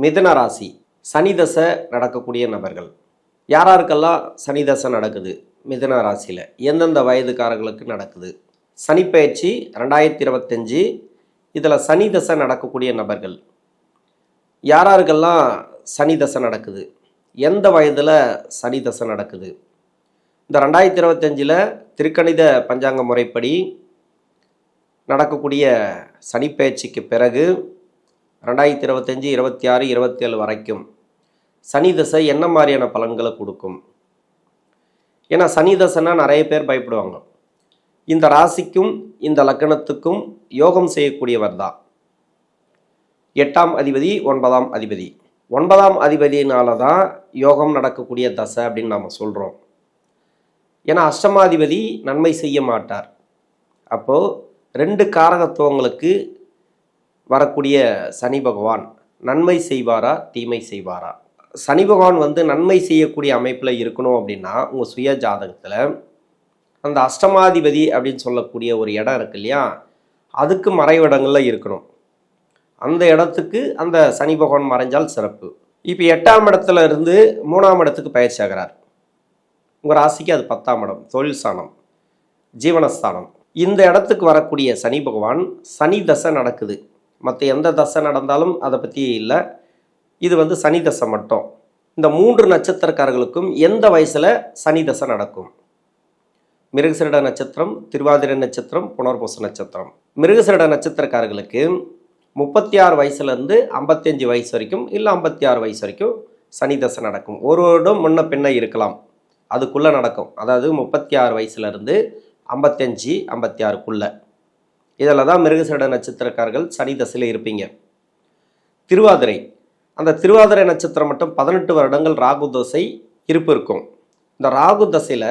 மிதுன ராசி சனி தசை நடக்கக்கூடிய நபர்கள். யாராருக்கெல்லாம் சனி தசை நடக்குது? மிதுன ராசியில் எந்தெந்த வயதுக்காரர்களுக்கு நடக்குது? சனிப்பெயர்ச்சி 2025. இதில் சனி தசை நடக்கக்கூடிய நபர்கள் யாராருக்கெல்லாம் சனி தசை நடக்குது? எந்த வயதில் சனி தசை நடக்குது? இந்த 2025 திருக்கணித பஞ்சாங்க முறைப்படி நடக்கக்கூடிய சனிப்பெயர்ச்சிக்கு பிறகு 2025, 26, 27 வரைக்கும் சனி தசை என்ன மாதிரியான பலன்களை கொடுக்கும்? ஏன்னா சனி தசைன்னா நிறைய பேர் பயப்படுவாங்க. இந்த ராசிக்கும் இந்த லக்னத்துக்கும் யோகம் செய்யக்கூடியவர் தான் 8ஆம் அதிபதி, 9ஆம் அதிபதி. 9ஆம் அதிபதியினால தான் யோகம் நடக்கக்கூடிய தசை அப்படின்னு நாம் சொல்கிறோம். ஏன்னா அஷ்டமாதிபதி நன்மை செய்ய மாட்டார். அப்போது 2 காரகத்துவங்களுக்கு வரக்கூடிய சனி பகவான் நன்மை செய்வாரா தீமை செய்வாரா? சனி பகவான் நன்மை செய்யக்கூடிய அமைப்பில் இருக்கணும் அப்படின்னா உங்கள் சுய ஜாதகத்தில் அந்த அஷ்டமாதிபதி அப்படின்னு சொல்லக்கூடிய ஒரு இடம் இருக்கு இல்லையா, அதுக்கு மறைவிடங்களில் இருக்கணும். அந்த இடத்துக்கு அந்த சனி பகவான் மறைஞ்சால் சிறப்பு. இப்போ 8ஆம் இடத்துல இருந்து 3ஆம் இடத்துக்கு பயிற்சி ஆகிறார். உங்கள் ராசிக்கு அது 10ஆம் இடம், தொழில் ஸ்தானம், ஜீவனஸ்தானம். இந்த இடத்துக்கு வரக்கூடிய சனி பகவான் சனி தசை நடக்குது. மற்ற எந்த தசை நடந்தாலும் அதை பற்றி இல்லை. இது சனி தசை மட்டும். இந்த 3 நட்சத்திரக்காரர்களுக்கும் எந்த வயசில் சனி தசை நடக்கும்? மிருகசீரிட நட்சத்திரம், திருவாதிரை நட்சத்திரம், புனர்பூச நட்சத்திரம். மிருகசீரிட நட்சத்திரக்காரர்களுக்கு 36 வயசுலேருந்து 55 வயசு வரைக்கும், இல்லை 56 வயசு வரைக்கும் சனி தசை நடக்கும். ஒரு வருடம் முன்ன பின்ன இருக்கலாம், அதுக்குள்ளே நடக்கும். அதாவது 36 வயசுலேருந்து 55, 56க்குள்ளே. இதில் தான் மிருகசீரிட நட்சத்திரக்காரர்கள் சனி தசையில் இருப்பீங்க. திருவாதிரை, அந்த திருவாதிரை நட்சத்திரம் மட்டும் 18 வருடங்கள் ராகு தசை இருப்பு இருக்கும். இந்த ராகு தசையில்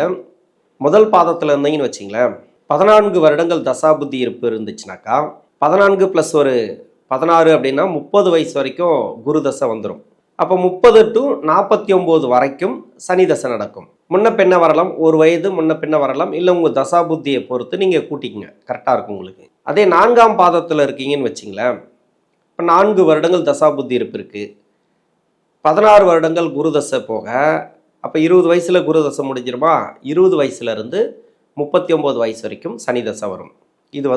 முதல் பாதத்தில் இருந்தீங்கன்னு வச்சிங்களேன், 14 வருடங்கள் தசாபுத்தி இருப்பு இருந்துச்சுனாக்கா 14 + ஒரு 16 அப்படின்னா 30 வயசு வரைக்கும் குரு தசை வந்துடும். அப்போ 30 to 49 வரைக்கும் சனி தசை நடக்கும். முன்ன பின்ன வரலாம், ஒரு வயது முன்ன பின்ன வரலாம், இல்லை உங்கள் தசாபுத்தியை பொறுத்து நீங்கள் கூட்டிக்கங்க, கரெக்டாக இருக்கும் உங்களுக்கு. அதே 4ஆம் பாதத்தில் இருக்கீங்கன்னு வச்சிங்களேன், இப்போ 4 வருடங்கள் தசாபுத்தி இருப்பு இருக்குது, 16 வருடங்கள் குரு தசை போக, அப்போ 20 வயசில் குரு தசை முடிஞ்சிருமா? 20 வயசுலேருந்து 39 வயசு வரைக்கும் சனி தசை வரும். இது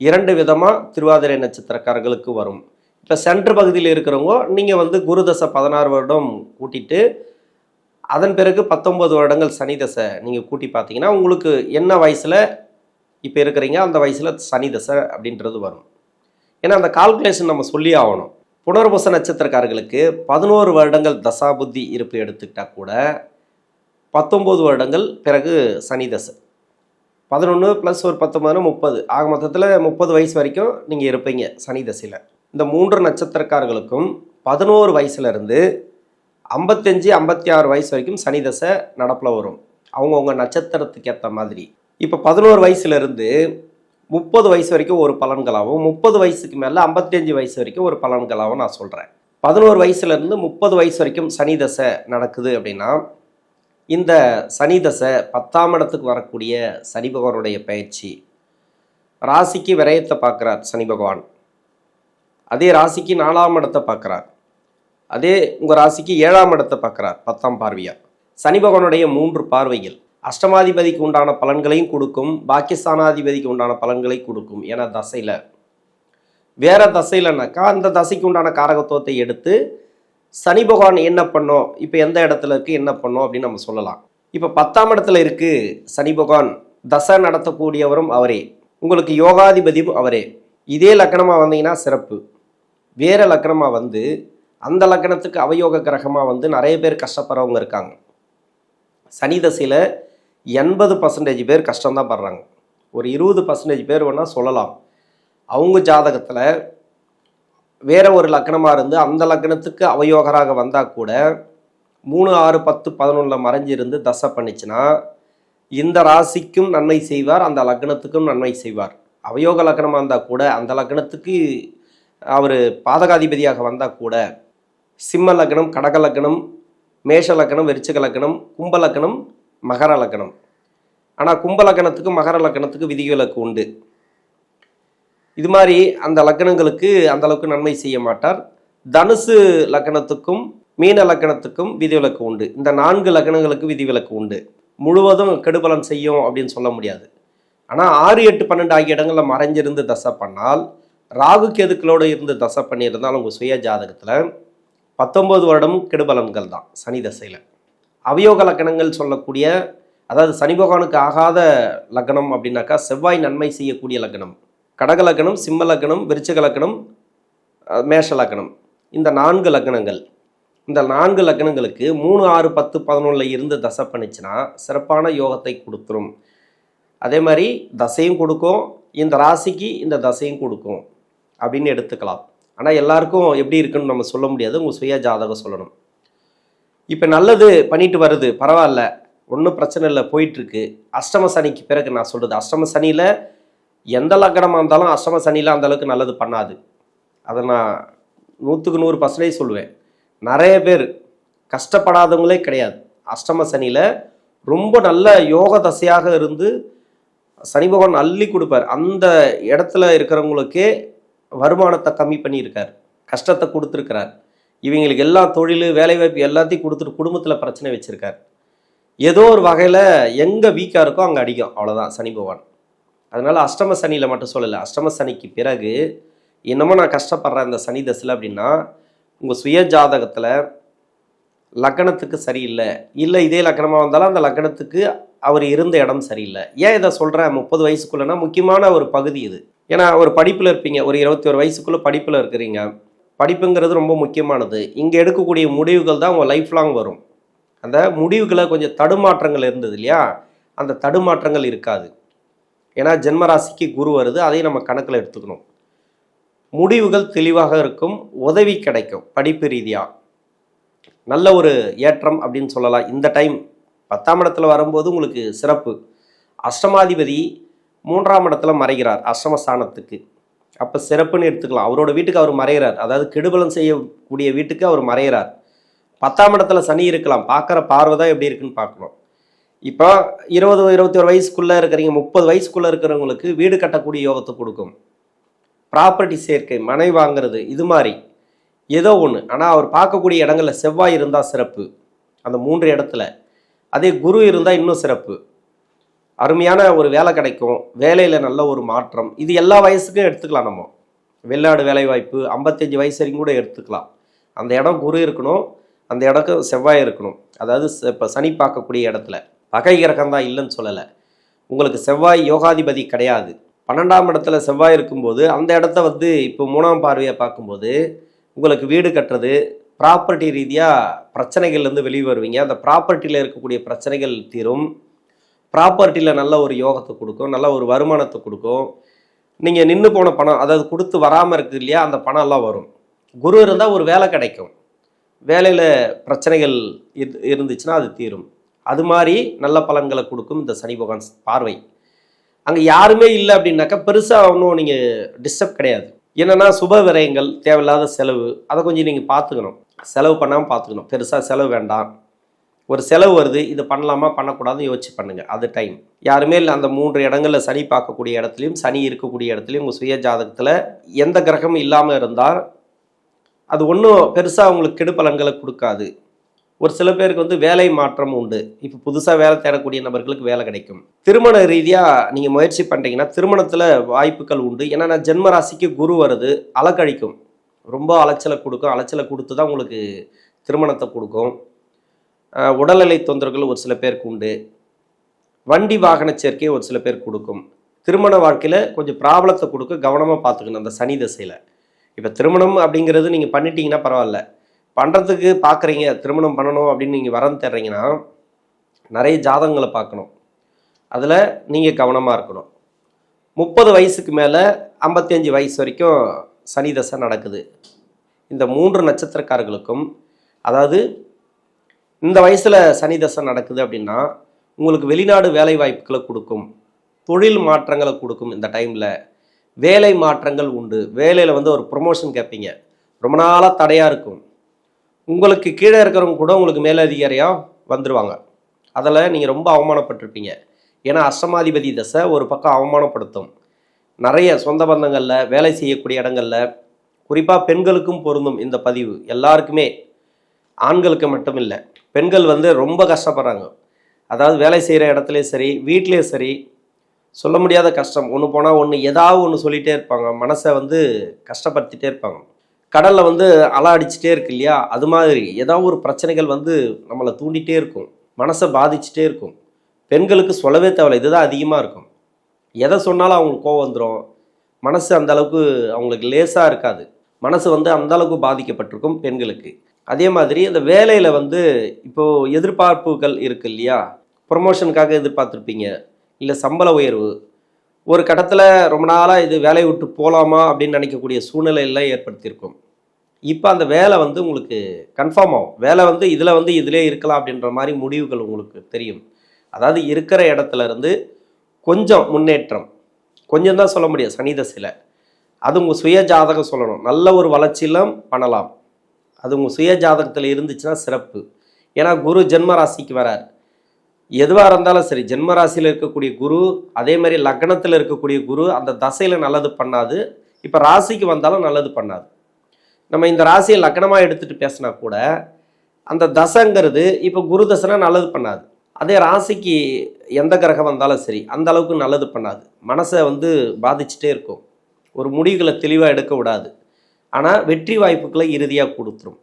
2 விதமாக திருவாதிரை நட்சத்திரக்காரர்களுக்கு வரும். இப்போ சென்ட்ரு பகுதியில் இருக்கிறவங்க நீங்கள் குரு தசை 16 வருடம் கூட்டிட்டு அதன் பிறகு 19 வருடங்கள் சனி தசை நீங்கள் கூட்டி பார்த்தீங்கன்னா உங்களுக்கு என்ன வயசில் இப்போ இருக்கிறீங்க அந்த வயசில் சனி தசை அப்படின்றது வரும். ஏன்னா அந்த கால்குலேஷன் நம்ம சொல்லி ஆகணும். புனர்பூச நட்சத்திரக்காரர்களுக்கு 11 வருடங்கள் தசாபுத்தி இருப்பு எடுத்துக்கிட்டால் கூட 19 வருடங்கள் பிறகு சனி தசை. 11 + ஒரு 19 30, ஆக மொத்தத்தில் 30 வயசு வரைக்கும் நீங்கள் இருப்பீங்க சனி தசையில். இந்த 3 நட்சத்திரக்காரர்களுக்கும் 11 வயசுலேருந்து 55, 56 வயசு வரைக்கும் சனி தசை நடப்பில் வரும், அவங்கவுங்க நட்சத்திரத்துக்கு ஏற்ற மாதிரி. இப்போ 11 வயசுலேருந்து 30 வயசு வரைக்கும் ஒரு பலன்களாகவும், 30 வயசுக்கு மேலே 55 வயசு வரைக்கும் ஒரு பலன்களாகவும் நான் சொல்கிறேன். 11 வயசுலேருந்து 30 வயசு வரைக்கும் சனி தசை நடக்குது அப்படின்னா இந்த சனி தசை 10ஆம் இடத்துக்கு வரக்கூடிய சனி பகவானுடைய பயிற்சி ராசிக்கு விரயத்தை பார்க்குறார் சனி பகவான். அதே ராசிக்கு 4ஆம் இடத்தை பார்க்குறார். அதே உங்கள் ராசிக்கு 7ஆம் இடத்தை பார்க்குறார் 10ஆம் பார்வையாக. சனி பகவானுடைய 3 பார்வைகள் அஷ்டமாதிபதிக்கு உண்டான பலன்களையும் கொடுக்கும், பாக்கியஸ்தானாதிபதிக்கு உண்டான பலன்களை கொடுக்கும். ஏன்னா தசையில் வேற தசையிலனாக்கா அந்த தசைக்கு உண்டான காரகத்துவத்தை எடுத்து சனி பகவான் என்ன பண்ணோம், இப்போ எந்த இடத்துல இருக்குது என்ன பண்ணோம் அப்படின்னு நம்ம சொல்லலாம். இப்போ 10ஆம் இடத்துல இருக்குது சனி பகவான், தசை நடத்தக்கூடியவரும் அவரே, உங்களுக்கு யோகாதிபதியும் அவரே. இதே லக்கணமாக வந்தீங்கன்னா சிறப்பு. வேற லக்கணமாக அந்த லக்கணத்துக்கு அவயோக கிரகமாக நிறைய பேர் கஷ்டப்படுறவங்க இருக்காங்க. சனி தசையில் 80% பேர் கஷ்டம்தான் படுறாங்க. ஒரு 20% பேர் வேணால் சொல்லலாம் அவங்க ஜாதகத்தில் வேற ஒரு லக்கணமாக இருந்து அந்த லக்கணத்துக்கு அவயோகராக வந்தால் கூட 3, 6, 10, 11 மறைஞ்சிருந்து தசை பண்ணிச்சுன்னா இந்த ராசிக்கும் நன்மை செய்வார், அந்த லக்னத்துக்கும் நன்மை செய்வார். அவயோக லக்கணமாக இருந்தால் கூட அந்த லக்கணத்துக்கு அவர் பாதகாதிபதியாக வந்தால் கூட சிம்ம லக்னம், கடக லக்னம், மேஷ லக்னம், விருச்சிக லக்னம், கும்ப லக்னம், மகர லக்னம். ஆனால் கும்ப லக்னத்துக்கு மகர லக்னத்துக்கு விதிவிலக்கு உண்டு. இது மாதிரி அந்த லக்னங்களுக்கு அந்தளவுக்கு நன்மை செய்ய மாட்டார். தனுசு லக்னத்துக்கும் மீன லக்னத்துக்கும் விதிவிலக்கு உண்டு. இந்த 4 லக்னங்களுக்கு விதிவிலக்கு உண்டு. முழுவதும் கெடுபலன் செய்யும் அப்படின்னு சொல்ல முடியாது. ஆனால் 6, 8, 12 ஆகிய இடங்களில் மறைஞ்சிருந்து தசை பண்ணால், ராகு கேதுக்களோடு இருந்து தசை பண்ணியிருந்தால் உங்கள் சுய ஜாதகத்தில் 19 வருடம் கெடுபலன்கள் தான் சனி தசையில். அவயோக லக்னங்கள் சொல்லக்கூடிய, அதாவது சனி பகவானுக்கு ஆகாத லக்னம் அப்படின்னாக்கா செவ்வாய் நன்மை செய்யக்கூடிய லக்னம். கடக லக்னம், சிம்ம லக்னம், விருச்சிக லக்னம், மேஷ லக்னம். இந்த 4 லக்னங்கள், இந்த 4 லக்னங்களுக்கு 3, 6, 10, 11 இருந்து தசை பண்ணிச்சுன்னா சிறப்பான யோகத்தை கொடுத்துரும். அதே மாதிரி தசையும் கொடுக்கும், இந்த ராசிக்கு இந்த தசையும் கொடுக்கும் அப்படின்னு எடுத்துக்கலாம். ஆனால் எல்லாருக்கும் எப்படி இருக்குன்னு நம்ம சொல்ல முடியாது. உங்கள் சுய ஜாதகம் சொல்லணும். இப்போ நல்லது பண்ணிட்டு வருது, பரவாயில்ல, ஒன்றும் பிரச்சனை இல்லை, போயிட்டுருக்கு. அஷ்டம சனிக்கு பிறகு நான் சொல்கிறது, அஷ்டம சனியில் எந்த லக்னமாக இருந்தாலும் அஷ்டம சனியில் அந்தளவுக்கு நல்லது பண்ணாது. அதை நான் 100க்கு 100% சொல்லுவேன். நிறைய பேர் கஷ்டப்படாதவங்களே கிடையாது. அஷ்டம சனியில் ரொம்ப நல்ல யோக தசையாக இருந்து சனி பகவான் அள்ளி கொடுப்பார். அந்த இடத்துல இருக்கிறவங்களுக்கே வருமானத்தை கம்மி பண்ணியிருக்கார், கஷ்டத்தை கொடுத்துருக்கிறார். இவங்களுக்கு எல்லா தொழில், வேலைவாய்ப்பு எல்லாத்தையும் கொடுத்துட்டு குடும்பத்தில் பிரச்சனை வச்சுருக்கார். ஏதோ ஒரு வகையில் எங்கே வீக்காக இருக்கோ அங்கே அடிக்கும், அவ்வளோதான் சனி பகவான். அதனால் அஷ்டம சனியில் மட்டும் சொல்லலை, அஷ்டம சனிக்கு பிறகு என்னமோ நான் கஷ்டப்படுறேன் இந்த சனி தசையில் அப்படின்னா, உங்கள் சுய ஜாதகத்தில் லக்னத்துக்கு சரியில்லை, இல்லை இதே லக்னமாக வந்தாலும் அந்த லக்னத்துக்கு அவர் இருந்த இடம் சரியில்லை. ஏன் இதை சொல்கிறேன்? 30 வயசுக்குள்ளேனா முக்கியமான ஒரு பகுதி இது. ஏன்னா ஒரு படிப்பில் இருப்பீங்க, ஒரு 21 வயசுக்குள்ளே படிப்பில் இருக்கிறீங்க. படிப்புங்கிறது ரொம்ப முக்கியமானது. இங்கே எடுக்கக்கூடிய முடிவுகள் தான் உங்கள் லைஃப் லாங் வரும். அந்த முடிவுகளை கொஞ்சம் தடுமாற்றங்கள் இருந்தது இல்லையா, அந்த தடுமாற்றங்கள் இருக்காது. ஏன்னா ஜென்மராசிக்கு குரு வருது, அதையும் நம்ம கணக்கில் எடுத்துக்கணும். முடிவுகள் தெளிவாக இருக்கும், உதவி கிடைக்கும். படிப்பு ரீதியாக நல்ல ஒரு ஏற்றம் அப்படின்னு சொல்லலாம். இந்த டைம் 10ஆம் இடத்துல வரும்போது உங்களுக்கு சிறப்பு. அஷ்டமாதிபதி 3ஆம் இடத்துல மறைகிறார் அஷ்டமஸ்தானத்துக்கு, அப்போ சிறப்புன்னு எடுத்துக்கலாம். அவரோட வீட்டுக்கு அவர் மறைகிறார், அதாவது கெடுபலம் செய்யக்கூடிய வீட்டுக்கு அவர் மறைகிறார். 10ஆம் இடத்துல சனி இருக்கலாம், பார்க்குற பார்வை தான் எப்படி இருக்குன்னு பார்க்கணும். இப்போ 20, 21 வயசுக்குள்ளே இருக்கிறீங்க, 30 வயசுக்குள்ளே இருக்கிறவங்களுக்கு வீடு கட்டக்கூடிய யோகத்தை கொடுக்கும். ப்ராப்பர்ட்டி சேர்க்கை, மனை வாங்கிறது, இது மாதிரி ஏதோ ஒன்று. ஆனால் அவர் பார்க்கக்கூடிய இடங்களில் செவ்வாய் இருந்தால் சிறப்பு, அந்த 3 இடத்துல. அதே குரு இருந்தால் இன்னும் சிறப்பு. அருமையான ஒரு வேலை கிடைக்கும், வேலையில் நல்ல ஒரு மாற்றம். இது எல்லா வயசுக்கும் எடுத்துக்கலாம். நம்ம வெளிநாடு வேலைவாய்ப்பு 55 வயசு வரைக்கும் கூட எடுத்துக்கலாம். அந்த இடம் குரு இருக்கணும், அந்த இடத்துக்கு செவ்வாய் இருக்கணும். அதாவது இப்போ சனி பார்க்கக்கூடிய இடத்துல பகை கிரகம் தான், இல்லைன்னு சொல்லலை. உங்களுக்கு செவ்வாய் யோகாதிபதி கிடையாது. 12ஆம் இடத்துல செவ்வாய் இருக்கும்போது அந்த இடத்த வந்து இப்போ 3ஆம் பார்வையை பார்க்கும்போது உங்களுக்கு வீடு கட்டுறது, ப்ராப்பர்ட்டி ரீதியாக பிரச்சனைகள்லேருந்து வெளியே வருவீங்க. அந்த ப்ராப்பர்ட்டியில் இருக்கக்கூடிய பிரச்சனைகள் தீரும். ப்ராப்பர்ட்டியில் நல்ல ஒரு யோகத்தை கொடுக்கும், நல்ல ஒரு வருமானத்தை கொடுக்கும். நீங்கள் நின்று போன பணம், அதாவது கொடுத்து வராமல் இருக்குது இல்லையா, அந்த பணம் எல்லாம் வரும். குரு இருந்தால் ஒரு வேலை கிடைக்கும், வேலையில் பிரச்சனைகள் இருந்துச்சுன்னா அது தீரும். அது மாதிரி நல்ல பலன்களை கொடுக்கும் இந்த சனி பகவான் பார்வை. அங்கே யாருமே இல்லை அப்படின்னாக்கா பெருசாக ஒன்றும் நீங்கள் டிஸ்டர்ப் கிடையாது. என்னென்னா சுப விரயங்கள், தேவையில்லாத செலவு, அதை கொஞ்சம் நீங்கள் பார்த்துக்கணும். செலவு பண்ணாமல் பார்த்துக்கணும். பெருசாக செலவு வேண்டாம். ஒரு செலவு வருது, இது பண்ணலாமா பண்ணக்கூடாதுன்னு யோசிச்சு பண்ணுங்கள். அது டைம் யாருமே இல்லை. அந்த 3 இடங்களில் சனி பார்க்கக்கூடிய இடத்துலையும் சனி இருக்கக்கூடிய இடத்துலையும் உங்கள் சுய ஜாதகத்தில் எந்த கிரகமும் இல்லாமல் இருந்தால் அது ஒன்றும் பெருசாக உங்களுக்கு கெடுபலன்களை கொடுக்காது. ஒரு சில பேருக்கு வந்து வேலை மாற்றம் உண்டு. இப்போ புதுசாக வேலை தேடக்கூடிய நபர்களுக்கு வேலை கிடைக்கும். திருமண ரீதியாக நீங்கள் முயற்சி பண்ணுறீங்கன்னா திருமணத்தில் வாய்ப்புகள் உண்டு. ஏன்னா ஜென்ம ராசிக்கு குரு வருது, அலக்கழிக்கும், ரொம்ப அலைச்சலை கொடுக்கும். அலைச்சலை கொடுத்து தான் உங்களுக்கு திருமணத்தை கொடுக்கும். உடல்நிலை தொந்தரவுகள் ஒரு சில பேருக்கு உண்டு. வண்டி வாகன சேர்க்கையை ஒரு சில பேருக்கு கொடுக்கும். திருமண வாழ்க்கையில் கொஞ்சம் ப்ராப்ளத்தை கொடுக்க, கவனமாக பார்த்துக்கணும் அந்த சனி தசையில். இப்போ திருமணம் அப்படிங்கிறது நீங்கள் பண்ணிட்டீங்கன்னா பரவாயில்ல, பண்ணுறதுக்கு பார்க்குறீங்க, திருமணம் பண்ணணும் அப்படின்னு நீங்கள் வரன்னு தேடுறீங்கன்னா நிறைய ஜாதகங்களை பார்க்கணும். அதில் நீங்கள் கவனமாக இருக்கணும். 30 வயசுக்கு மேலே 55 வயசு வரைக்கும் சனி தசை நடக்குது. இந்த 3 நட்சத்திரக்காரர்களுக்கும், அதாவது இந்த வயசில் சனி தசை நடக்குது அப்படின்னா உங்களுக்கு வெளிநாடு வேலை வாய்ப்புகளை கொடுக்கும், தொழில் மாற்றங்களை கொடுக்கும். இந்த டைமில் வேலை மாற்றங்கள் உண்டு. வேலையில் வந்து ஒரு ப்ரொமோஷன் கேட்பீங்க, ரொம்ப நாளாக தடையாக இருக்கும். உங்களுக்கு கீழே இருக்கிறவங்க கூட உங்களுக்கு மேலதிகாரியாக வந்துடுவாங்க. அதில் நீங்கள் ரொம்ப அவமானப்பட்டிருப்பீங்க. ஏன்னா அஷ்டமாதிபதி தசை ஒரு பக்கம் அவமானப்படுத்தும். நிறைய சொந்த பந்தங்களில், வேலை செய்யக்கூடிய இடங்களில், குறிப்பாக பெண்களுக்கும் பொருந்தும் இந்த பதிவு, எல்லாருக்குமே, ஆண்களுக்கு மட்டும் இல்லை. பெண்கள் வந்து ரொம்ப கஷ்டப்படுறாங்க. அதாவது வேலை செய்கிற இடத்துலையும் சரி, வீட்லேயும் சரி, சொல்ல முடியாத கஷ்டம். ஒன்று போனால் ஒன்று, ஏதாவது ஒன்று சொல்லிகிட்டே இருப்பாங்க, மனசை வந்து கஷ்டப்படுத்திகிட்டே இருப்பாங்க. கடலில் வந்து அலை அடிச்சுட்டே இருக்கு இல்லையா, அது மாதிரி ஏதாவது ஒரு பிரச்சனைகள் வந்து நம்மளை தூண்டிகிட்டே இருக்கும், மனசை பாதிச்சுட்டே இருக்கும். பெண்களுக்கு சொல்லவே தேவையில்லை, இதுதான் அதிகமாக இருக்கும். எதை சொன்னாலும் அவங்களுக்கு கோவம் வந்துடும், மனசு அந்த அளவுக்கு அவங்களுக்கு லேசாக இருக்காது, மனசு வந்து அந்த அளவுக்கு பாதிக்கப்பட்டிருக்கும் பெண்களுக்கு. அதே மாதிரி அந்த வேலையில் வந்து இப்போது எதிர்பார்ப்புகள் இருக்குது இல்லையா, ப்ரொமோஷனுக்காக எதிர்பார்த்துருப்பீங்க, இல்லை சம்பள உயர்வு, ஒரு கட்டத்தில் ரொம்ப நாளாக இது வேலையை விட்டு போகலாமா அப்படின்னு நினைக்கக்கூடிய சூழ்நிலையெல்லாம் ஏற்படுத்தியிருக்கும். இப்போ அந்த வேலை வந்து உங்களுக்கு கன்ஃபார்ம் ஆகும், வேலை வந்து இதில் வந்து இதிலே இருக்கலாம் அப்படின்ற மாதிரி முடிவுகள் உங்களுக்கு தெரியும். அதாவது இருக்கிற இடத்துல இருந்து கொஞ்சம் முன்னேற்றம், கொஞ்சம் தான் சொல்ல முடியும் சனி தசையில், அது உங்கள் சுய ஜாதகம் சொல்லணும், நல்ல ஒரு வளர்ச்சியிலும் பண்ணலாம். அது உங்கள் சுய ஜாதகத்தில் இருந்துச்சுன்னா சிறப்பு. ஏன்னா குரு ஜென்ம ராசிக்கு வரார். எதுவாக இருந்தாலும் சரி, ஜென்ம ராசியில் இருக்கக்கூடிய குரு, அதே மாதிரி லக்னத்தில் இருக்கக்கூடிய குரு அந்த தசையில் நல்லது பண்ணாது, இப்போ ராசிக்கு வந்தாலும் நல்லது பண்ணாது. நம்ம இந்த ராசியை லக்னமாக எடுத்துகிட்டு பேசினா கூட அந்த தசைங்கிறது இப்போ குரு தசைனா நல்லது பண்ணாது. அதே ராசிக்கு எந்த கிரகம் வந்தாலும் சரி அந்த அளவுக்கு நல்லது பண்ணாது, மனசை வந்து பாதிச்சுட்டே இருக்கும், ஒரு முடிவுகளை தெளிவாக எடுக்க விடாது. ஆனால் வெற்றி வாய்ப்புகளை இறுதியாக கொடுத்துரும்.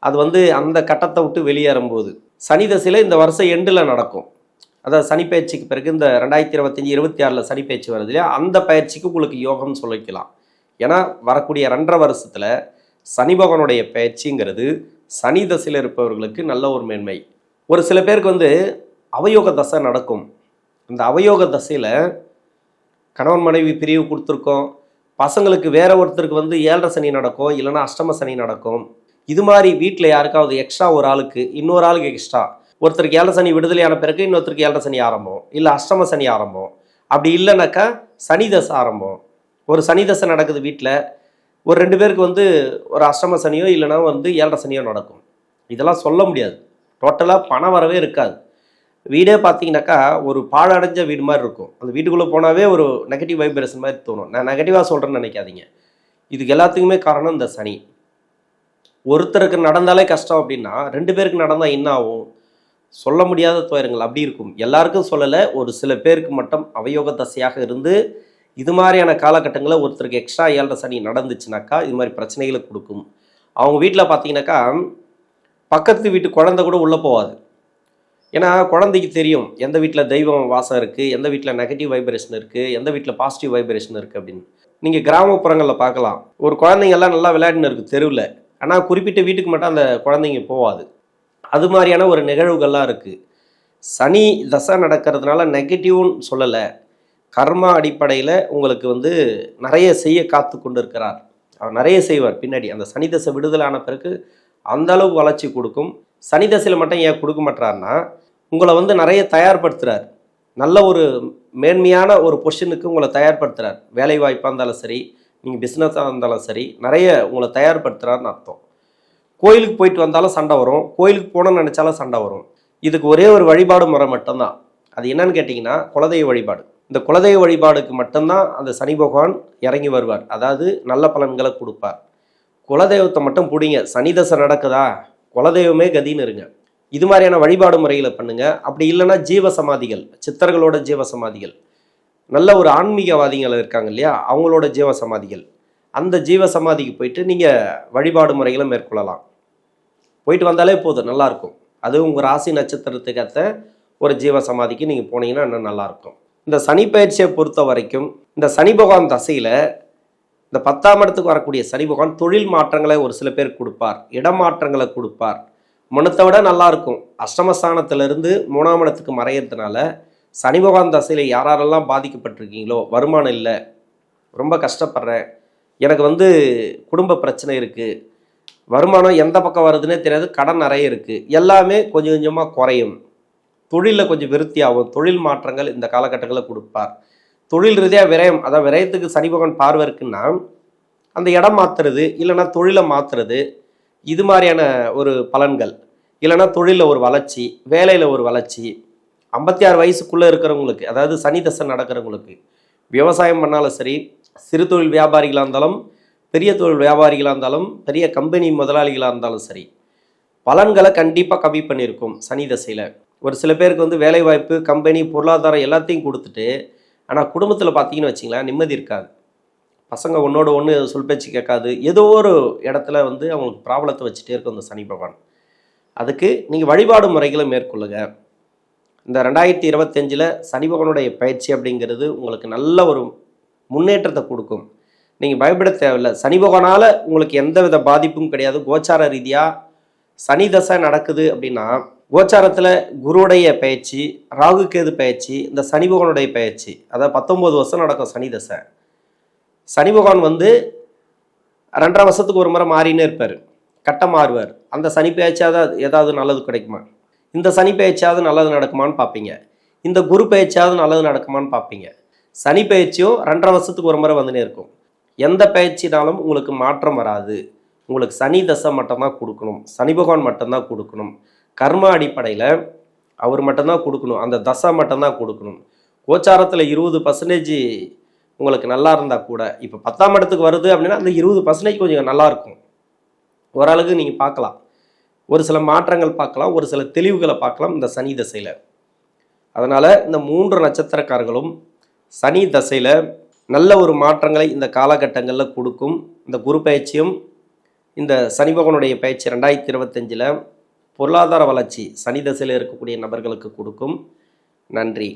அது வந்து அந்த கட்டத்தை விட்டு வெளியேறும்போது சனி தசையில் இந்த வருஷம் எண்டில் நடக்கும். அதாவது சனி பயிற்சிக்கு பிறகு இந்த 2025-26 சனி பயிற்சி வருது இல்லையா, அந்த பயிற்சிக்கு உங்களுக்கு யோகம்னு சொல்லிக்கலாம். ஏன்னா வரக்கூடிய 2.5 வருஷத்தில் சனி பகவானுடைய பயிற்சிங்கிறது சனி தசையில் இருப்பவர்களுக்கு நல்ல ஒரு மேன்மை. ஒரு சில பேருக்கு வந்து அவயோக தசை நடக்கும். இந்த அவயோக தசையில் கணவன் மனைவி பிரிவு கொடுத்துருக்கோம், பசங்களுக்கு வேற ஒருத்தருக்கு வந்து 7.5 சனி நடக்கும், இல்லைனா அஷ்டம சனி நடக்கும். இது மாதிரி வீட்டில் யாருக்காவது எக்ஸ்ட்ரா ஒரு ஆளுக்கு இன்னொரு ஆளுக்கு எக்ஸ்ட்ரா, ஒருத்தருக்கு 7 சனி விடுதலையான பிறகு இன்னொருத்தருக்கு 7 சனி ஆரம்பம், இல்லை அஷ்டம சனி ஆரம்பம், அப்படி இல்லைனாக்கா சனி தசை ஆரம்பம். ஒரு சனி தசை நடக்குது வீட்டில், ஒரு 2 பேருக்கு வந்து ஒரு அஷ்டம சனியோ இல்லைனா வந்து 7 சனியோ நடக்கும். இதெல்லாம் சொல்ல முடியாது, டோட்டலாக பண வரவே இருக்காது. வீடே பார்த்தீங்கன்னாக்கா ஒரு பாழடைஞ்ச வீடு மாதிரி இருக்கும். அந்த வீட்டுக்குள்ளே போனாவே ஒரு நெகட்டிவ் வைப்ரேஷன் மாதிரி தோணும். நான் நெகட்டிவாக சொல்கிறேன்னு நினைக்காதீங்க. இதுக்கு எல்லாத்துக்குமே காரணம் இந்த சனி. ஒருத்தருக்கு நடந்தாலே கஷ்டம் அப்படின்னா 2 பேருக்கு நடந்தால் என்ன ஆகும், சொல்ல முடியாத துயரங்கள் அப்படி இருக்கும். எல்லாருக்கும் சொல்லலை, ஒரு சில பேருக்கு மட்டும் அவயோக தசையாக இருந்து இது மாதிரியான காலகட்டங்களில் ஒருத்தருக்கு எக்ஸ்ட்ரா 7.5 சனி நடந்துச்சுனாக்கா இது மாதிரி பிரச்சனைகளை கொடுக்கும். அவங்க வீட்டில் பார்த்தீங்கன்னாக்கா பக்கத்து வீட்டு குழந்தை கூட உள்ளே போகாது. ஏன்னா குழந்தைக்கு தெரியும் எந்த வீட்டில் தெய்வம் வாசம் இருக்குது, எந்த வீட்டில் நெகட்டிவ் வைப்ரேஷன் இருக்குது, எந்த வீட்டில் பாசிட்டிவ் வைப்ரேஷன் இருக்குது அப்படின்னு. நீங்கள் கிராமப்புறங்களில் பார்க்கலாம், ஒரு குழந்தைங்கள்லாம் நல்லா விளையாடின்னு இருக்குது தெருவில், ஆனால் குறிப்பிட்ட வீட்டுக்கு மட்டும் அந்த குழந்தைங்க போகாது. அது மாதிரியான ஒரு நிகழ்வுகள்லாம் இருக்குது. சனி தசை நடக்கிறதுனால நெகட்டிவ்னு சொல்லலை, கர்மா அடிப்படையில் உங்களுக்கு வந்து நிறைய செய்ய காத்து கொண்டு இருக்கிறார். அவர் நிறைய செய்வார் பின்னாடி. அந்த சனி தசை விடுதலான பிறகு அந்த அளவுக்கு வளர்ச்சி கொடுக்கும். சனி தசையில் மட்டும் ஏன் கொடுக்க மாட்டார்னா, உங்களை வந்து நிறைய தயார்படுத்துகிறார், நல்ல ஒரு மேன்மையான ஒரு பொசிஷனுக்கு உங்களை தயார்படுத்துகிறார். வேலை வாய்ப்பாக இருந்தாலும் சரி, நீங்கள் பிஸ்னஸாக இருந்தாலும் சரி, நிறைய உங்களை தயார்படுத்துகிறாருன்னு அர்த்தம். கோயிலுக்கு போயிட்டு வந்தாலும் சண்டை வரும், கோயிலுக்கு போகணும்னு நினச்சாலும் சண்டை வரும். இதுக்கு ஒரே ஒரு வழிபாடு முறை மட்டும்தான். அது என்னன்னு கேட்டிங்கன்னா குலதெய்வ வழிபாடு. இந்த குலதெய்வ வழிபாடுக்கு மட்டும்தான் அந்த சனி பகவான் இறங்கி வருவார், அதாவது நல்ல பலன்களை கொடுப்பார். குலதெய்வத்தை மட்டும் பிடிங்க, சனி தசை நடக்குதா குலதெய்வமே கதின்னு இருங்க. இது மாதிரியான வழிபாடு முறைகளை பண்ணுங்கள். அப்படி இல்லைன்னா ஜீவ சமாதிகள், சித்தர்களோட ஜீவ சமாதிகள், நல்ல ஒரு ஆன்மீகவாதிகள் இருக்காங்க இல்லையா, அவங்களோட ஜீவ சமாதிகள், அந்த ஜீவ சமாதிக்கு போயிட்டு நீங்கள் வழிபாடு முறைகளை மேற்கொள்ளலாம். போயிட்டு வந்தாலே போதும், நல்லாயிருக்கும். அது உங்கள் ராசி நட்சத்திரத்துக்கு ஏற்ற ஒரு ஜீவ சமாதிக்கு நீங்கள் போனீங்கன்னா இன்னும் நல்லாயிருக்கும். இந்த சனி பயிற்சியை பொறுத்த வரைக்கும் இந்த சனி பகவான் தசையில் இந்த 10ஆம் இடத்துக்கு வரக்கூடிய சனி பகவான் தொழில் மாற்றங்களை ஒரு சில பேர் கொடுப்பார், இடமாற்றங்களை கொடுப்பார். முன்னத்தை விட நல்லாயிருக்கும். அஷ்டமஸ்தானத்திலிருந்து 3ஆம் இடத்துக்கு மறையிறதுனால சனி பகவான் தசையில் யாரெல்லாம் பாதிக்கப்பட்டிருக்கீங்களோ, வருமானம் இல்லை, ரொம்ப கஷ்டப்படுறேன், எனக்கு வந்து குடும்ப பிரச்சனை இருக்குது, வருமானம் எந்த பக்கம் வருதுன்னே தெரியாது, கடன் நிறைய இருக்குது, எல்லாமே கொஞ்சம் கொஞ்சமாக குறையும். தொழிலில் கொஞ்சம் விருத்தி ஆகும். தொழில் மாற்றங்கள் இந்த காலகட்டங்களில் கொடுப்பார். தொழில் ரீதியாக விரயம், அதாவது விரயத்துக்கு சனி பகவான் பார்வை இருக்குன்னா அந்த இடம் மாற்றுறது, இல்லைனா தொழிலை மாற்றுறது, இது மாதிரியான ஒரு பலன்கள். இல்லைனா தொழிலில் ஒரு வளர்ச்சி, வேலையில் ஒரு வளர்ச்சி. 56 வயசுக்குள்ளே இருக்கிறவங்களுக்கு, அதாவது சனி தசை நடக்கிறவங்களுக்கு, விவசாயம் பண்ணாலும் சரி, சிறு தொழில் வியாபாரிகளாக இருந்தாலும், பெரிய தொழில் வியாபாரிகளாக இருந்தாலும் பெரிய கம்பெனி முதலாளிகளாக இருந்தாலும் சரி, பலன்களை கண்டிப்பாக கம்மி பண்ணியிருக்கும் சனி தசையில். ஒரு சில பேருக்கு வந்து வேலைவாய்ப்பு, கம்பெனி, பொருளாதாரம் எல்லாத்தையும் கொடுத்துட்டு, ஆனால் குடும்பத்தில் பார்த்தீங்கன்னு வச்சிங்களேன் நிம்மதி இருக்காது. பசங்க ஒன்றோட ஒன்று சொல் பேச்சு கேட்காது. ஏதோ ஒரு இடத்துல வந்து அவங்களுக்கு ப்ராப்ளத்தை வச்சுட்டே இருக்கும் இந்த சனி பகவான். அதுக்கு நீங்கள் வழிபாடு முறைகளை மேற்கொள்ளுங்க. இந்த 2025 சனி பகவானுடைய பயிற்சி அப்படிங்கிறது உங்களுக்கு நல்ல ஒரு முன்னேற்றத்தை கொடுக்கும். நீங்கள் பயப்பட தேவையில்லை. சனி பகவானால் உங்களுக்கு எந்த வித பாதிப்பும் கிடையாது. கோச்சார ரீதியாக சனி தசை நடக்குது அப்படின்னா, கோச்சாரத்தில் குருவுடைய பயிற்சி, ராகு கேது பயிற்சி, இந்த சனி பகவானுடைய பயிற்சி, அதாவது 19 வருஷம் நடக்கும் சனி தசை. சனி பகவான் வந்து 2.5 வருஷத்துக்கு ஒரு முறை மாறினே இருப்பார், கட்டம் மாறுவார். அந்த சனி பயிற்சியாவது ஏதாவது நல்லது கிடைக்குமா, இந்த சனி பயிற்சியாவது நல்லது நடக்குமான்னு பார்ப்பீங்க, இந்த குரு பயிற்சியாவது நல்லது நடக்குமான்னு பார்ப்பீங்க. சனி பயிற்சியும் 2.5 வருஷத்துக்கு ஒரு முறை வந்துனே இருக்கும். எந்த பயிற்சினாலும் உங்களுக்கு மாற்றம் வராது. உங்களுக்கு சனி தசை மட்டும்தான் கொடுக்கணும், சனி பகவான் மட்டும்தான் கொடுக்கணும். கர்ம அடிப்படையில் அவர் மட்டும்தான் கொடுக்கணும், அந்த தசை மட்டும்தான் கொடுக்கணும். கோச்சாரத்தில் 20% உங்களுக்கு நல்லா இருந்தால் கூட, இப்போ 10ஆம் இடத்துக்கு வருது அப்படின்னா அந்த 20% கொஞ்சம் நல்லாயிருக்கும். ஓரளவுக்கு நீங்கள் பார்க்கலாம், ஒரு சில மாற்றங்கள் பார்க்கலாம், ஒரு சில தெளிவுகளை பார்க்கலாம் இந்த சனி தசையில். அதனால் இந்த 3 நட்சத்திரக்காரர்களும் சனி தசையில் நல்ல ஒரு மாற்றங்களை இந்த காலகட்டங்களில் கொடுக்கும். இந்த குரு பயிற்சியும் இந்த சனி பகவானுடைய பயிற்சி 2025 பொருளாதார வளர்ச்சி சனி தசையில் இருக்கக்கூடிய நபர்களுக்கு கொடுக்கும். நன்றி.